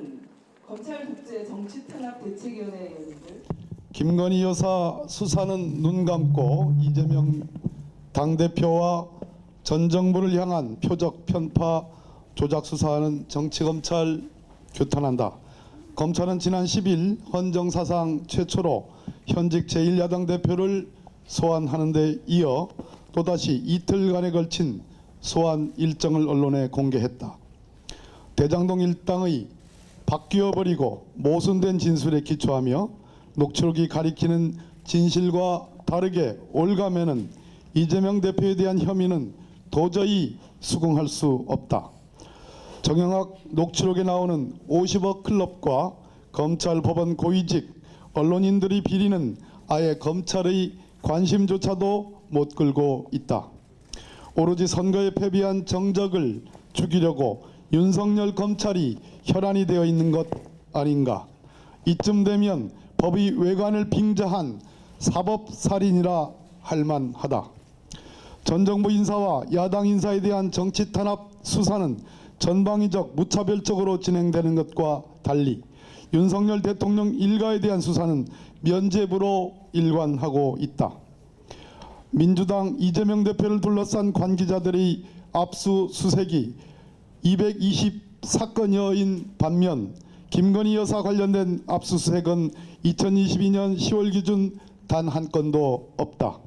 질의는 검찰 독재 정치탄압대책위원회 의원님들. 김건희 여사 수사는 눈 감고 이재명 당대표와 전 정부를 향한 표적 편파 조작 수사하는 정치검찰 규탄한다. 검찰은 지난 10일 헌정사상 최초로 현직 제1야당 대표를 소환하는 데 이어 또다시 이틀간에 걸친 소환 일정을 언론에 공개했다. 대장동 일당의 바뀌어버리고 모순된 진술에 기초하며 녹취록이 가리키는 진실과 다르게 올가매는 이재명 대표에 대한 혐의는 도저히 수긍할 수 없다. 정영학 녹취록에 나오는 50억 클럽과 검찰 법원 고위직 언론인들이 비리는 아예 검찰의 관심조차도 못 끌고 있다. 오로지 선거에 패배한 정적을 죽이려고 윤석열 검찰이 혈안이 되어 있는 것 아닌가. 이쯤 되면 법의 외관을 빙자한 사법살인이라 할 만하다. 전 정부 인사와 야당 인사에 대한 정치 탄압 수사는 전방위적 무차별적으로 진행되는 것과 달리 윤석열 대통령 일가에 대한 수사는 면죄부로 일관하고 있다. 민주당 이재명 대표를 둘러싼 관계자들의 압수수색이 220사건여인 반면 김건희 여사 관련된 압수수색은 2022년 10월 기준 단 한 건도 없다.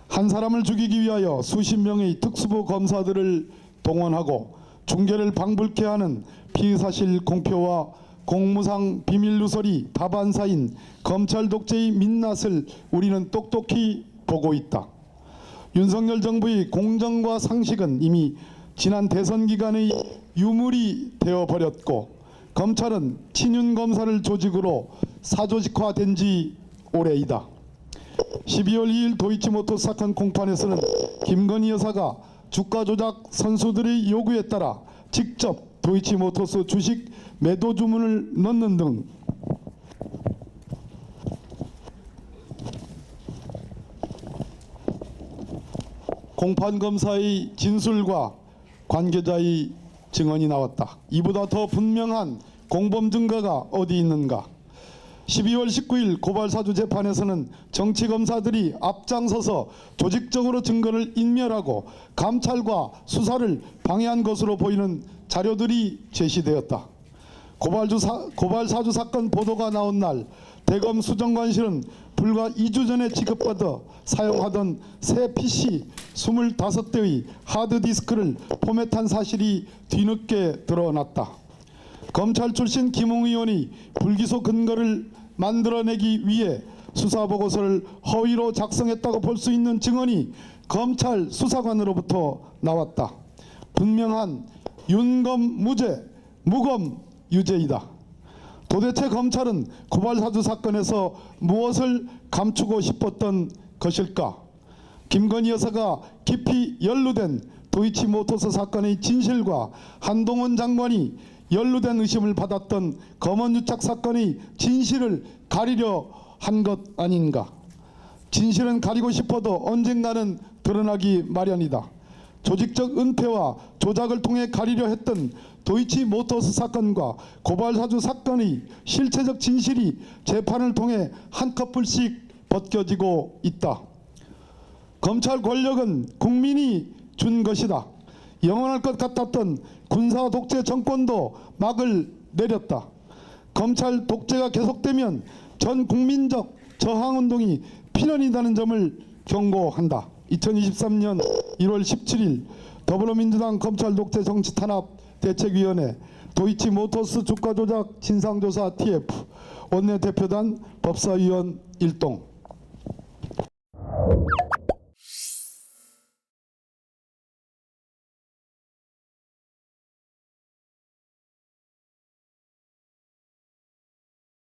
한 사람을 죽이기 위하여 수십 명의 특수부 검사들을 동원하고 중계를 방불케 하는 피의사실 공표와 공무상 비밀 누설이 다반사인 검찰 독재의 민낯을 우리는 똑똑히 보고 있다. 윤석열 정부의 공정과 상식은 이미 지난 대선 기간의 유물이 되어버렸고 검찰은 친윤 검사를 조직으로 사조직화된 지 오래이다. 12월 2일 도이치모터스 사건 공판에서는 김건희 여사가 주가 조작 선수들의 요구에 따라 직접 도이치모터스 주식 매도 주문을 넣는 등 공판검사의 진술과 관계자의 증언이 나왔다. 이보다 더 분명한 공범 증거가 어디 있는가. 12월 19일 고발사주 재판에서는 정치검사들이 앞장서서 조직적으로 증거를 인멸하고 감찰과 수사를 방해한 것으로 보이는 자료들이 제시되었다. 고발사주 사건 보도가 나온 날 대검 수정관실은 불과 2주 전에 지급받아 사용하던 새 PC 25대의 하드디스크를 포맷한 사실이 뒤늦게 드러났다. 검찰 출신 김웅 의원이 불기소 근거를 만들어내기 위해 수사보고서를 허위로 작성했다고 볼 수 있는 증언이 검찰 수사관으로부터 나왔다. 분명한 윤검 무죄, 무검 유죄이다. 도대체 검찰은 고발사주 사건에서 무엇을 감추고 싶었던 것일까? 김건희 여사가 깊이 연루된 도이치모터스 사건의 진실과 한동훈 장관이 연루된 의심을 받았던 검언유착 사건의 진실을 가리려 한 것 아닌가. 진실은 가리고 싶어도 언젠가는 드러나기 마련이다. 조직적 은폐와 조작을 통해 가리려 했던 도이치모터스 사건과 고발사주 사건의 실체적 진실이 재판을 통해 한꺼풀씩 벗겨지고 있다. 검찰 권력은 국민이 준 것이다. 영원할 것 같았던 군사 독재 정권도 막을 내렸다. 검찰 독재가 계속되면 전 국민적 저항운동이 필연이라는 점을 경고한다. 2023년 1월 17일 더불어민주당 검찰 독재 정치 탄압 대책위원회 도이치모터스 주가 조작 진상조사 TF 원내대표단 법사위원 일동